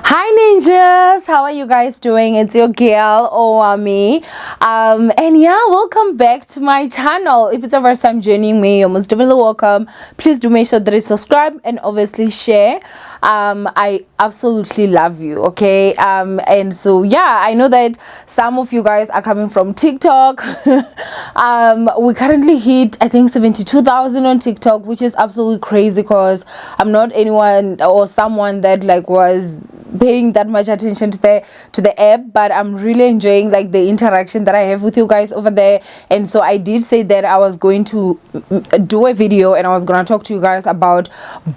Hi ninjas, how are you guys doing? It's your girl Owamie, and yeah, welcome back to my channel. If it's your first time joining me, you're most definitely welcome. Please do make sure that you subscribe and obviously share. I absolutely love you, okay? And so yeah, I know that some of you guys are coming from TikTok. We currently hit, I think, 72,000 on TikTok, which is absolutely crazy because I'm not anyone or someone that like was paying that much attention to the app, but I'm really enjoying like the interaction that I have with you guys over there. And so I did say that I was going to do a video and I was gonna talk to you guys about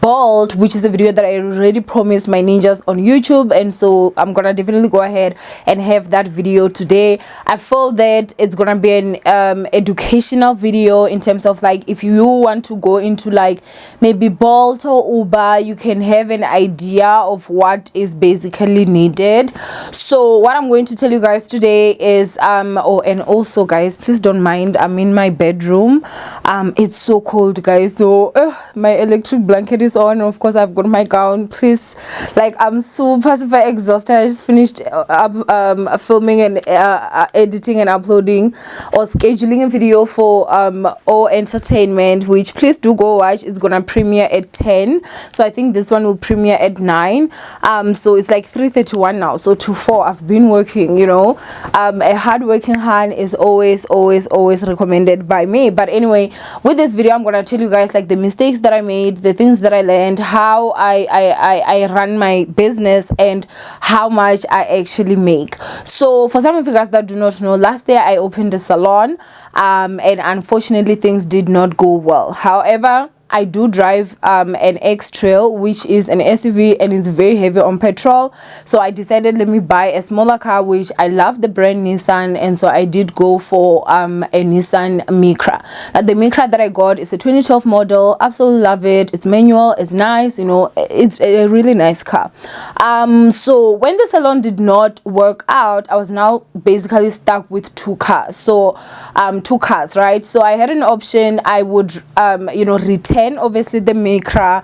Bolt, which is a video that I already promised my ninjas on YouTube, and so I'm gonna definitely go ahead and have that video today. I feel that it's gonna be an educational video in terms of like if you want to go into like maybe Bolt or Uber, you can have an idea of what is basically needed. So what I'm going to tell you guys today is and also guys, please don't mind, I'm in my bedroom. It's so cold guys, so my electric blanket is on. Of course I've got my gown. Please, like, I'm super exhausted. I just finished filming and editing and uploading or scheduling a video for O Entertainment, which please do go watch. It's gonna premiere at 10, so I think this one will premiere at 9. So it's like 3:31 now, so to 4 I've been working, you know. A hard-working hand is always recommended by me. But anyway, with this video I'm gonna tell you guys like the mistakes that I made, the things that I learned, how I run my business, and how much I actually make. So for some of you guys that do not know, last year I opened a salon, and unfortunately things did not go well. However, I do drive an X-Trail, which is an SUV and it's very heavy on petrol. So I decided let me buy a smaller car, which I love the brand Nissan, and so I did go for a Nissan Micra. The Micra that I got is a 2012 model. Absolutely love it. It's manual, it's nice, you know, it's a really nice car. So when the salon did not work out, I was now basically stuck with two cars. So two cars, right? So I had an option. I would you know, return obviously the Micra,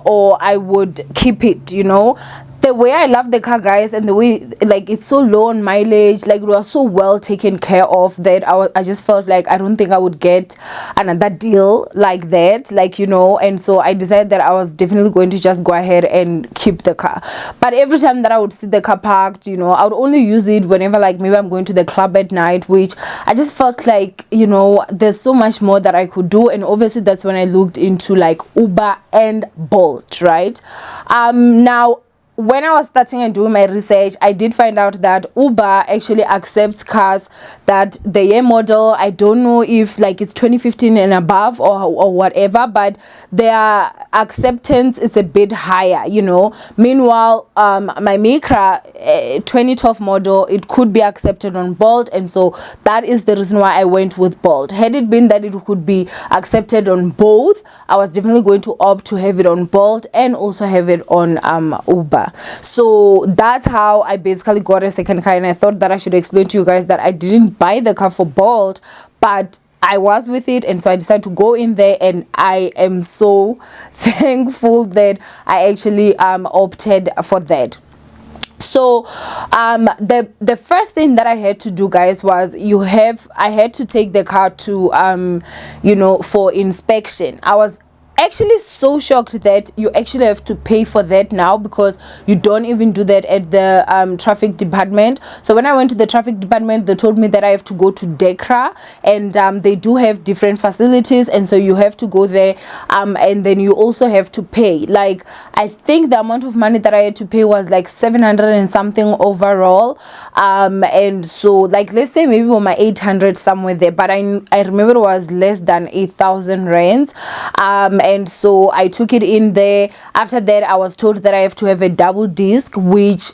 or I would keep it, you know. The way I love the car guys, and the way like it's so low on mileage, like it was so well taken care of, that I just felt like I don't think I would get another deal like that, like, you know. And so I decided that I was definitely going to just go ahead and keep the car. But every time that I would see the car parked, you know, I would only use it whenever like maybe I'm going to the club at night, which I just felt like, you know, there's so much more that I could do. And obviously that's when I looked into like Uber and Bolt, right? Now when I was starting and doing my research, I did find out that Uber actually accepts cars that the year model, I don't know if like it's 2015 and above or whatever, but their acceptance is a bit higher, you know. Meanwhile, my Micra 2012 model, it could be accepted on Bolt, and so that is the reason why I went with Bolt. Had it been that it could be accepted on both, I was definitely going to opt to have it on Bolt and also have it on Uber. So that's how I basically got a second car, and I thought that I should explain to you guys that I didn't buy the car for Bolt, but I was with it, and so I decided to go in there, and I am so thankful that I actually opted for that. So the first thing that I had to do guys was I had to take the car to you know, for inspection. I was actually so shocked that you actually have to pay for that now, because you don't even do that at the traffic department. So when I went to the traffic department, they told me that I have to go to DECRA, and they do have different facilities, and so you have to go there, and then you also have to pay. Like, I think the amount of money that I had to pay was like 700 and something overall, and so like let's say maybe on my 800 somewhere there, but I remember it was less than 8,000 rands. And so I took it in there. After that, I was told that I have to have a double disc, which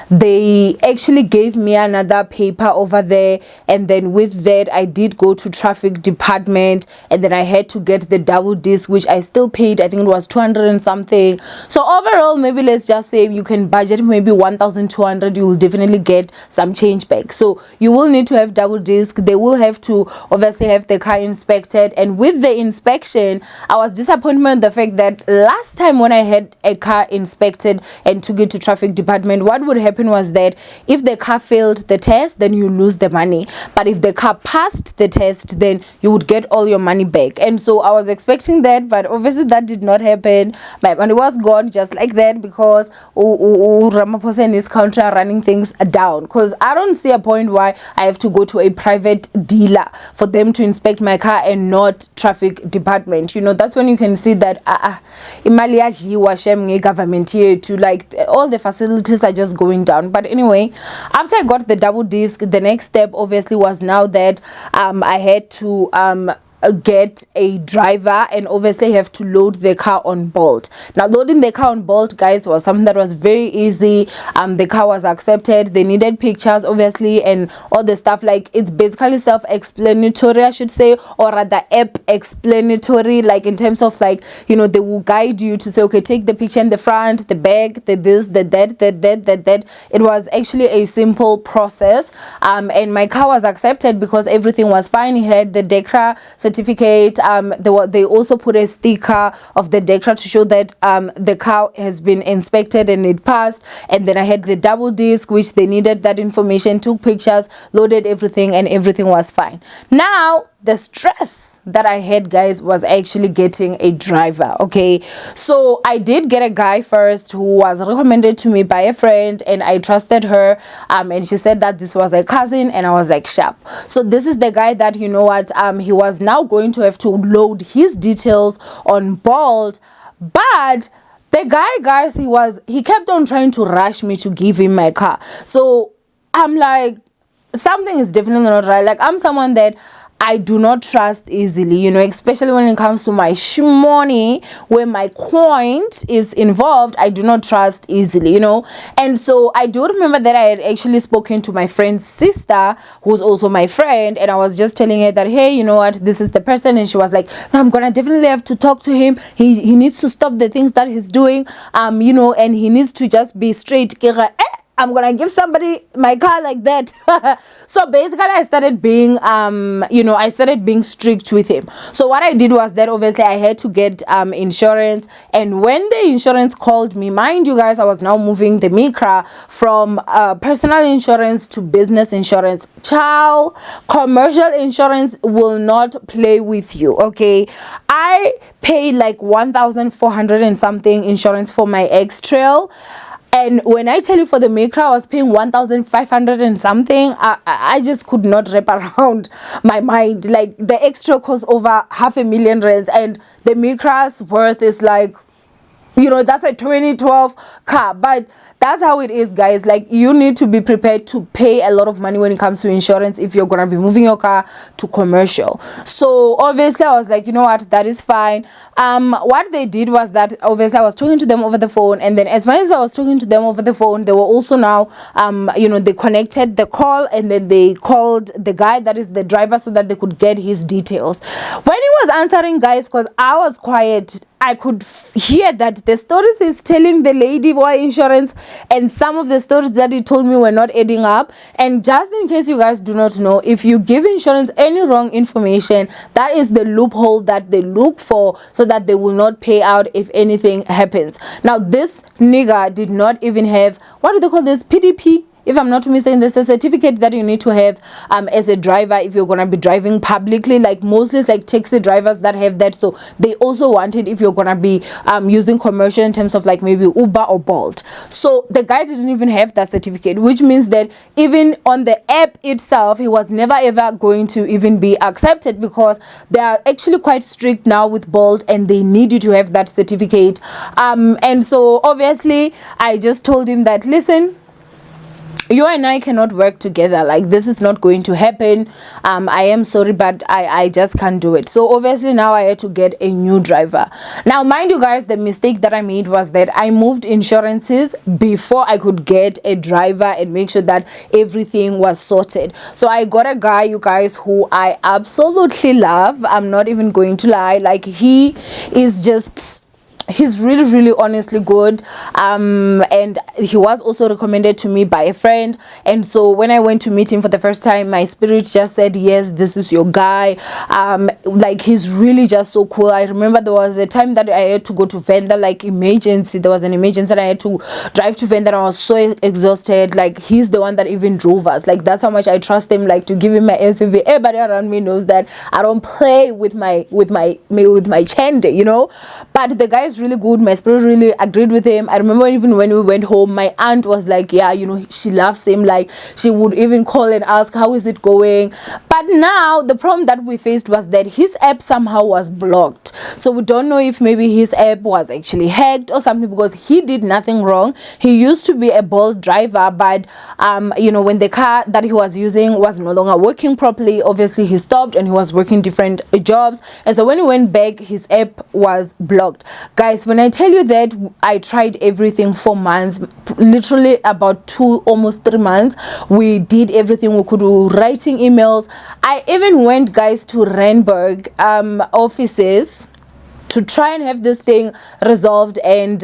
they actually gave me another paper over there, and then with that I did go to traffic department, and then I had to get the double disc, which I still paid, I think it was 200 and something. So overall, maybe let's just say you can budget maybe 1,200, you will definitely get some change back. So you will need to have double disc. They will have to obviously have the car inspected, and with the inspection I was disappointed in the fact that last time when I had a car inspected and took it to traffic department, what would happen was that if the car failed the test, then you lose the money. But if the car passed the test, then you would get all your money back. And so I was expecting that, but obviously that did not happen. My money was gone just like that because Ramaphosa and his country are running things down. Because I don't see a point why I have to go to a private dealer for them to inspect my car and not traffic department. You know, that's when you can see that imali yadliwa shem government here to, like, all the facilities are just going down. But anyway, after I got the double disc, the next step obviously was now that I had to get a driver and obviously have to load the car on Bolt. Now loading the car on Bolt, guys, was something that was very easy. The car was accepted. They needed pictures obviously and all the stuff. Like, it's basically self-explanatory, I should say, or rather app explanatory, like in terms of, like, you know, they will guide you to say, okay, take the picture in the front, the back, the this, the that. It was actually a simple process, and my car was accepted because everything was fine. It had the DECRA certificate. They also put a sticker of the DECRA to show that the car has been inspected and it passed. And then I had the double disc, which they needed that information, took pictures, loaded everything, and everything was fine. Now the stress that I had, guys, was actually getting a driver. Okay, so I did get a guy first who was recommended to me by a friend, and I trusted her, and she said that this was a cousin, and I was like, sharp. So this is the guy that, you know what, he was now going to have to load his details on Bolt. But the guy, guys, he kept on trying to rush me to give him my car. So I'm like, something is definitely not right. Like, I'm someone that I do not trust easily, you know, especially when it comes to my money, where my coin is involved. I do not trust easily, you know. And so I do remember that I had actually spoken to my friend's sister, who's also my friend, and I was just telling her that, hey, you know what, this is the person. And she was like, no, I'm gonna definitely have to talk to him. He needs to stop the things that he's doing, you know, and he needs to just be straight. I'm gonna give somebody my car like that. So basically I started being I started being strict with him. So what I did was that obviously I had to get insurance. And when the insurance called me, mind you guys, I was now moving the Micra from personal insurance to business insurance. Ciao. Commercial insurance will not play with you. Okay, I paid like 1,400 and something insurance for my X-Trail. And when I tell you, for the Micra, I was paying 1,500 and something. I just could not wrap around my mind. Like, the extra cost over 500,000 rands, and the Micra's worth is like, you know, that's a 2012 car. But that's how it is, guys. Like, you need to be prepared to pay a lot of money when it comes to insurance if you're gonna be moving your car to commercial. So obviously I was like, you know what, that is fine. What they did was that obviously I was talking to them over the phone, and then as much as I was talking to them over the phone, they were also now they connected the call, and then they called the guy that is the driver so that they could get his details. When he was answering, guys, because I was quiet, I could hear that the stories he's telling the lady for insurance and some of the stories that he told me were not adding up. And just in case you guys do not know, if you give insurance any wrong information, that is the loophole that they look for so that they will not pay out if anything happens. Now, this nigga did not even have, what do they call this, PDP? If I'm not mistaken, there's a certificate that you need to have as a driver if you're gonna be driving publicly. Like, mostly it's like taxi drivers that have that. So they also wanted if you're gonna be using commercial in terms of like maybe Uber or Bolt. So the guy didn't even have that certificate, which means that even on the app itself, he was never ever going to even be accepted, because they are actually quite strict now with Bolt and they need you to have that certificate. And so obviously I just told him that, listen, you and I cannot work together. Like, this is not going to happen. I am sorry, but I just can't do it. So obviously now I had to get a new driver. Now, mind you guys, the mistake that I made was that I moved insurances before I could get a driver and make sure that everything was sorted. So I got a guy, you guys, who I absolutely love. I'm not even going to lie. Like, he is just he's really honestly good, and he was also recommended to me by a friend. And so when I went to meet him for the first time, my spirit just said, yes, this is your guy. Like, he's really just so cool. I remember there was a time that I had to go to Venda, like emergency. There was an emergency and I had to drive to Venda, and I was so exhausted. Like, he's the one that even drove us. Like, that's how much I trust him, like, to give him my SUV. Everybody around me knows that I don't play with my chende, you know. But the guy is really good. My spirit really agreed with him. I remember even when we went home, my aunt was like, yeah, you know, she loves him. Like, she would even call and ask, how is it going? But now the problem that we faced was that his app somehow was blocked. So we don't know if maybe his app was actually hacked or something, because he did nothing wrong. He used to be a Bolt driver, but you know, when the car that he was using was no longer working properly, obviously he stopped and he was working different jobs. And so when he went back, his app was blocked. Guys, when I tell you that I tried everything for months, literally about 2, almost 3 months, we did everything we could do, writing emails. I even went, guys, to Randburg offices to try and have this thing resolved, and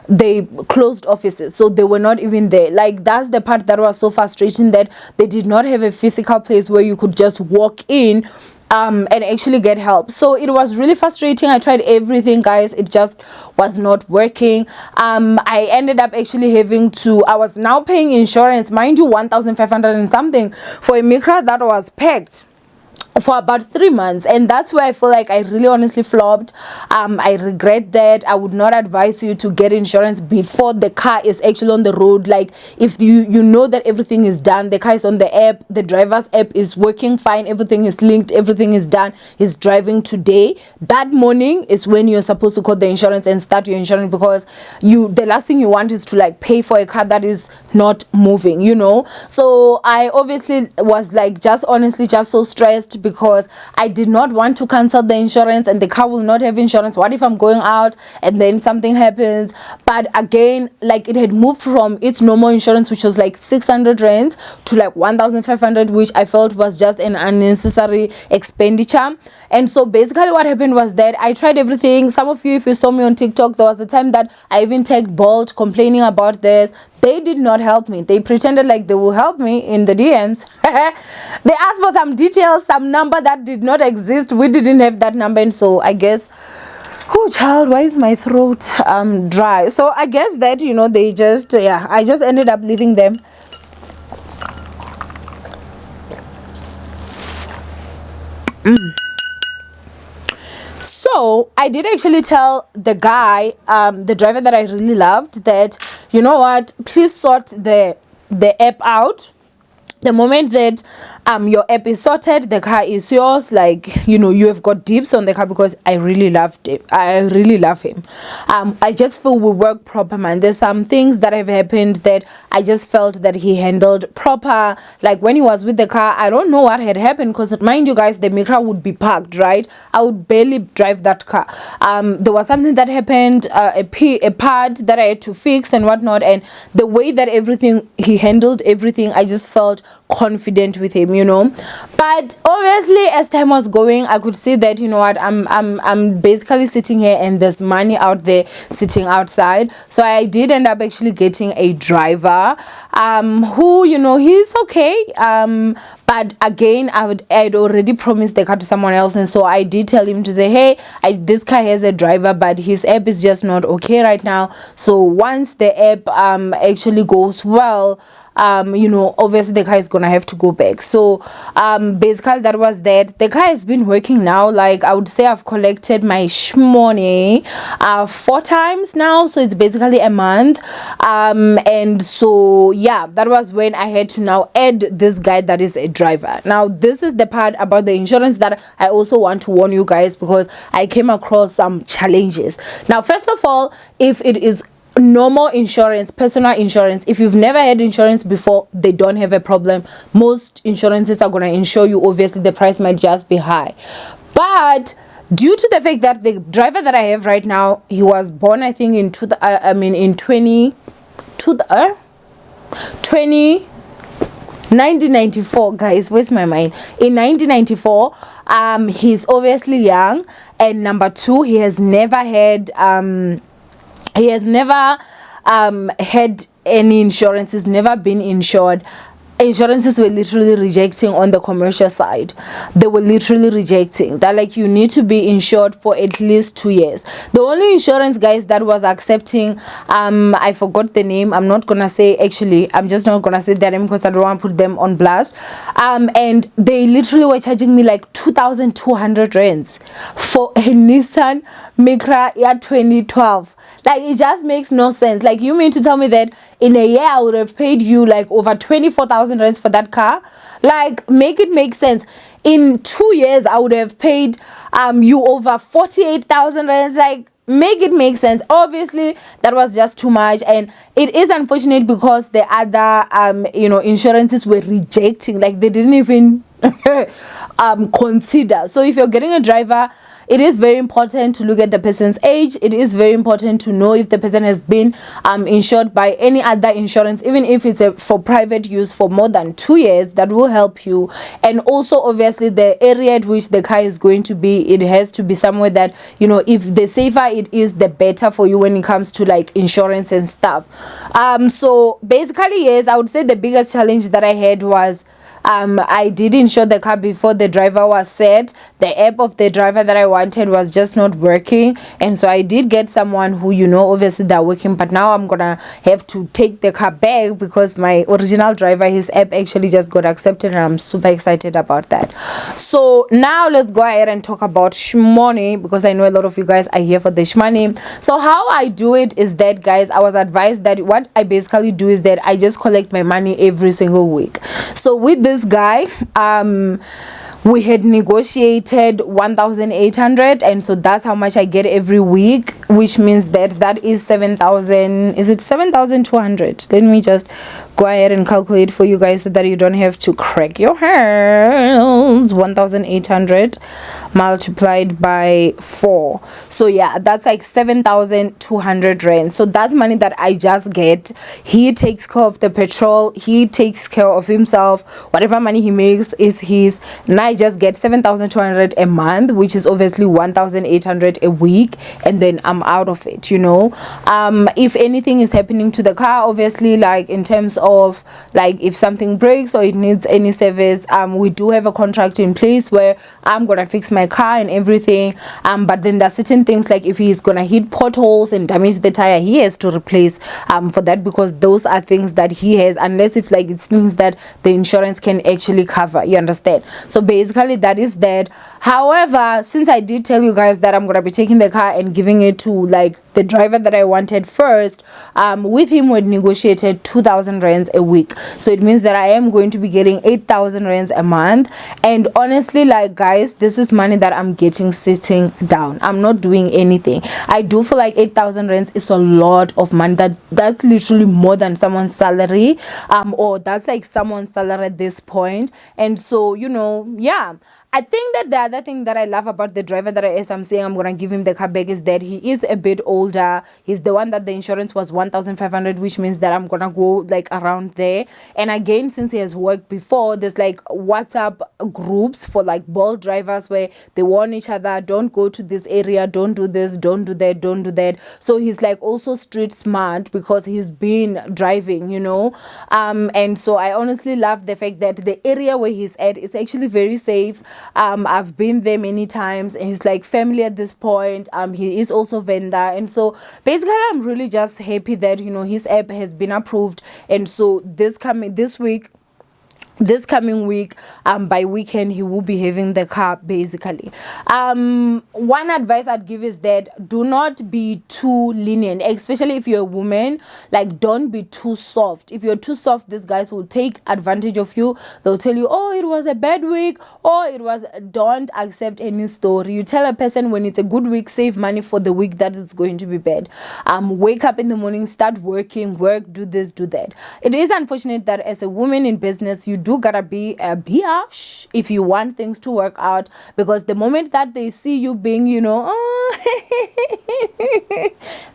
they closed offices, so they were not even there. Like, that's the part that was so frustrating, that they did not have a physical place where you could just walk in and actually get help. So it was really frustrating. I tried everything, guys. It just was not working. I ended up actually having to, I was now paying insurance, mind you, 1,500 and something for a Micra that was packed for about 3 months. And that's where I feel like I really honestly flopped. I regret that. I would not advise you to get insurance before the car is actually on the road. Like, if you know that everything is done, the car is on the app, the driver's app is working fine, everything is linked, everything is done, he's driving today, that morning is when you're supposed to call the insurance and start your insurance, because the last thing you want is to like pay for a car that is not moving, you know. So I obviously was like, just honestly just so stressed, because I did not want to cancel the insurance and the car will not have insurance. What if I'm going out and then something happens? But again, like, it had moved from its normal insurance, which was like 600 rands, to like 1,500, which I felt was just an unnecessary expenditure. And so basically what happened was that I tried everything. Some of you, if you saw me on TikTok, there was a time that I even tagged Bolt complaining about this. They did not help me. They pretended like they will help me in the DMs. They asked for some details, some number that did not exist. We didn't have that number. And so I guess, oh child, why is my throat dry? So I guess that, you know, they just, yeah, I just ended up leaving them. So I did actually tell the guy, the driver that I really loved, that, you know what, please sort the app out. The moment that your app is sorted, the car is yours. Like, you know, you have got dibs on the car, because I really loved it. I really love him. I just feel we work proper, man. There's some things that have happened that I just felt that he handled proper. Like, when he was with the car, I don't know what had happened, because mind you guys, the Micra would be parked, right? I would barely drive that car. There was something that happened, a part that I had to fix and whatnot, and the way that he handled everything, I just felt confident with him, you know. But obviously, as time was going, I could see that, you know what, I'm basically sitting here and there's money out there sitting outside. So I did end up actually getting a driver who, you know, he's okay, but again, I'd already promised the car to someone else, and so I did tell him to say, hey, this car has a driver, but his app is just not okay right now. So once the app actually goes well, you know, obviously the car is gonna have to go back. So basically that was that. The car has been working now. Like, I would say I've collected my shmoney 4 times now, so it's basically a month. And so yeah, that was when I had to now add this guy that is a driver. Now this is the part about the insurance that I also want to warn you guys, because I came across some challenges. Now, first of all, if it is normal insurance, personal insurance, if you've never had insurance before, they don't have a problem. Most insurances are going to insure you. Obviously the price might just be high, but due to the fact that the driver that I have right now, he was born, I think, in 20 1994, guys, where's my mind? In 1994, he's obviously young, and number two, he has never had had any insurance. He's never been insured. Insurances were literally rejecting on the commercial side. They were literally rejecting that, like, you need to be insured for at least 2 years. The only insurance, guys, that was accepting, I forgot the name. I'm not gonna say, actually, I'm just not gonna say their name because I don't want to put them on blast. And they literally were charging me like 2,200 rands for a Nissan Micra year 2012. Like, it just makes no sense. Like, you mean to tell me that in a year I would have paid you like over 24,000 rands for that car? Like, make it make sense. In 2 years I would have paid you over 48,000 rands. Like, make it make sense. Obviously that was just too much, and it is unfortunate because the other insurances were rejecting. Like, they didn't even consider. So if you're getting a driver, it is very important to look at the person's age. It is very important to know if the person has been insured by any other insurance, even if it's for private use for more than 2 years. That will help you. And also, obviously, the area at which the car is going to be, it has to be somewhere that, if the safer it is, the better for you when it comes to like insurance and stuff. So basically, yes, I would say the biggest challenge that I had was I did insure the car before the driver was set. The app of the driver that I wanted was just not working, and so I did get someone who, obviously they're working, but now I'm gonna have to take the car back because my original driver, his app actually just got accepted, and I'm super excited about that. So now let's go ahead and talk about shmoney, because I know a lot of you guys are here for the shmoney. So how I do it is that, guys, I was advised that what I basically do is that I just collect my money every single week. So with this guy, we had negotiated 1,800, and so that's how much I get every week, which means that is 7,000. Is it 7,200? Let me just go ahead and calculate for you guys so that you don't have to crack your heads. 1,800 multiplied by 4. So yeah, that's like 7,200 rand. So that's money that I just get. He takes care of the petrol, he takes care of himself, whatever money he makes is his, and I just get 7,200 a month, which is obviously 1,800 a week, and then I'm out of it. If anything is happening to the car, obviously, like in terms of like if something breaks or it needs any service, we do have a contract in place where I'm gonna fix my car and everything, but then there's certain things like if he's gonna hit potholes and damage the tire, he has to replace for that, because those are things that he has, unless if like it's things that the insurance can actually cover, you understand? So basically that is that. However, since I did tell you guys that I'm gonna be taking the car and giving it to like the driver that I wanted first, with him we negotiated 2,000 rands a week, so it means that I am going to be getting 8,000 rands a month. And honestly, like, guys, this is money that I'm getting sitting down. I'm not doing anything. I do feel like 8,000 rands is a lot of money. That's literally more than someone's salary, or that's like someone's salary at this point. And so, yeah, I think that the other thing that I love about the driver that I'm saying I'm gonna give him the car back is that he is a bit older. He's the one that the insurance was 1,500, which means that I'm gonna go like around there. And again, since he has worked before, there's like WhatsApp groups for like bold drivers where they warn each other, don't go to this area, don't do this, don't do that, don't do that. So he's like also street smart because he's been driving, and so I honestly love the fact that the area where he's at is actually very safe. I've been there many times, and he's like family at this point. He is also vendor, and so basically I'm really just happy that his app has been approved. And so this coming week, by weekend, he will be having the car basically. One advice I'd give is that do not be too lenient, especially if you're a woman. Like, don't be too soft. If you're too soft, these guys will take advantage of you. They'll tell you, oh, it was a bad week, or don't accept any story. You tell a person when it's a good week, save money for the week that is going to be bad. Wake up in the morning, start work, do this, do that. It is unfortunate that as a woman in business, you do do gotta be a biatch if you want things to work out, because the moment that they see you being, you know,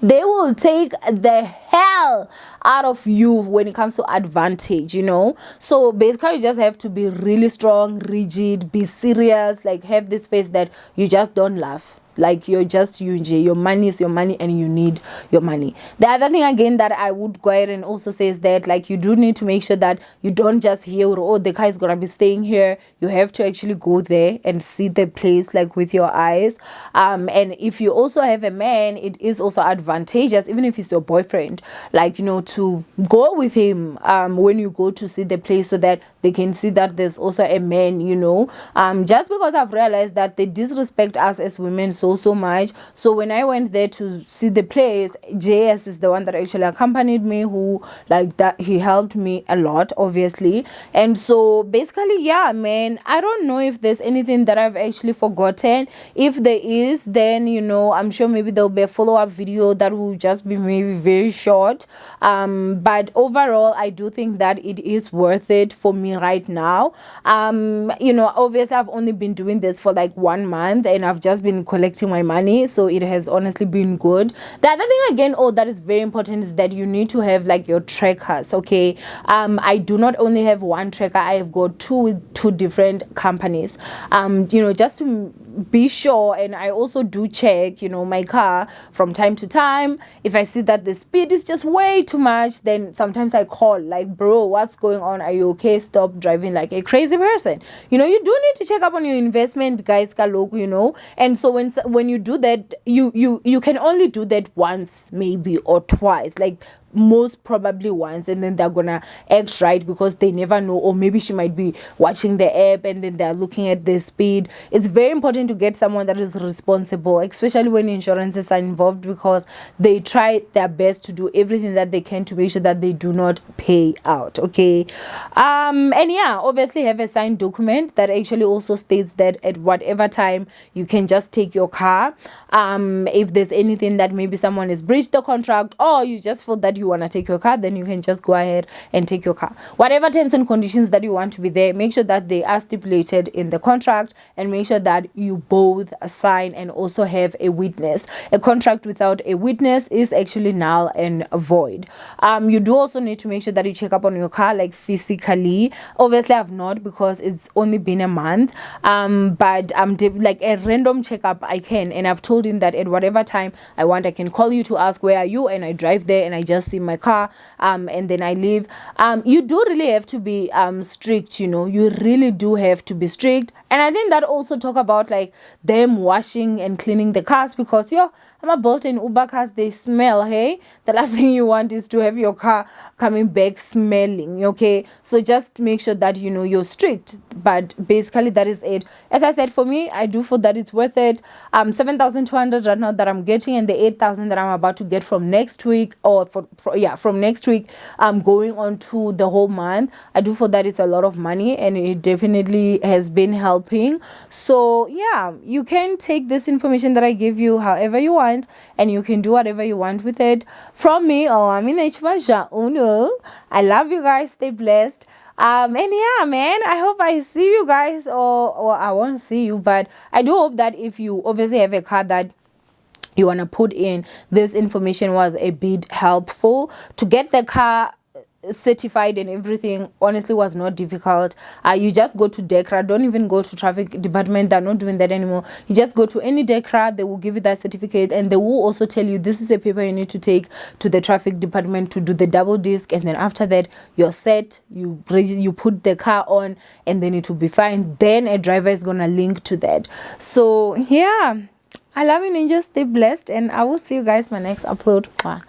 they will take the hell out of you when it comes to advantage, you know. So basically you just have to be really strong, rigid, be serious, like have this face that you just don't laugh. Like you're just you, your money is your money and you need your money. The other thing again that I would go ahead and also say is that, like, you do need to make sure that you don't just hear, oh, the guy is gonna be staying here. You have to actually go there and see the place, like, with your eyes. And if you also have a man, it is also advantageous, even if he's your boyfriend, like, you know, to go with him when you go to see the place, so that they can see that there's also a man, you know. Just because I've realized that they disrespect us as women so much. So when I went there to see the place, JS is the one that actually accompanied me, who, like, that he helped me a lot, obviously. And so basically, yeah, man, I don't know if there's anything that I've actually forgotten. If there is, then, you know, I'm sure maybe there'll be a follow-up video that will just be maybe very short. But overall, I do think that it is worth it for me right now. You know, obviously I've only been doing this for like 1 month and I've just been collecting my money, so it has honestly been good. The other thing again, that is very important, is that you need to have like your trackers. Okay, I do not only have one tracker, I have got two with 2 different companies, you know, just to be sure. And I also do check, you know, my car from time to time. If I see that the speed is just way too much, then sometimes I call, like, bro, what's going on? Are you okay? Stop driving like a crazy person. You know, you do need to check up on your investment, guys, you know. And so when you do that, you can only do that once, maybe, or twice, like most probably once, and then they're gonna act right, because they never know. Or maybe she might be watching the app and then they're looking at the speed. It's very important to get someone that is responsible, especially when insurances are involved, because they try their best to do everything that they can to make sure that they do not pay out. Okay, and yeah, obviously have a signed document that actually also states that at whatever time you can just take your car. If there's anything that maybe someone has breached the contract, or you just feel that you want to take your car, then you can just go ahead and take your car. Whatever terms and conditions that you want to be there, make sure that they are stipulated in the contract, and make sure that you both sign and also have a witness. A contract without a witness is actually null and void. You do also need to make sure that you check up on your car, like physically. Obviously I've not, because it's only been a month, but like a random checkup I can, and I've told him that at whatever time I want, I can call you to ask where are you, and I drive there and I just see my car, and then I leave. You do really have to be strict, you know. You really do have to be strict. And I think that also talk about like them washing and cleaning the cars, because I'm a Bolt and Uber cars, they smell. Hey, the last thing you want is to have your car coming back smelling. Okay, so just make sure that, you know, you're strict. But basically that is it. As I said, for me, I do feel that it's worth it. 7,200 right now that I'm getting, and the 8,000 that I'm about to get from next week, or from next week going on to the whole month. I do feel that it's a lot of money, and it definitely has been helping. So yeah, you can take this information that I give you however you want, and you can do whatever you want with it. From me, Owamie, I love you guys. Stay blessed. And yeah, man, I hope I see you guys, or I won't see you, but I do hope that if you obviously have a car that you want to put in, this information was a bit helpful. To get the car certified and everything honestly was not difficult. You just go to DECRA. Don't even go to traffic department. They're not doing that anymore. You just go to any DECRA, they will give you that certificate, and they will also tell you this is a paper you need to take to the traffic department to do the double disc, and then after that you're set. You put the car on, and then it will be fine. Then a driver is gonna link to that. So yeah, I love you, ninjas. Stay blessed, and I will see you guys my next upload. Bye.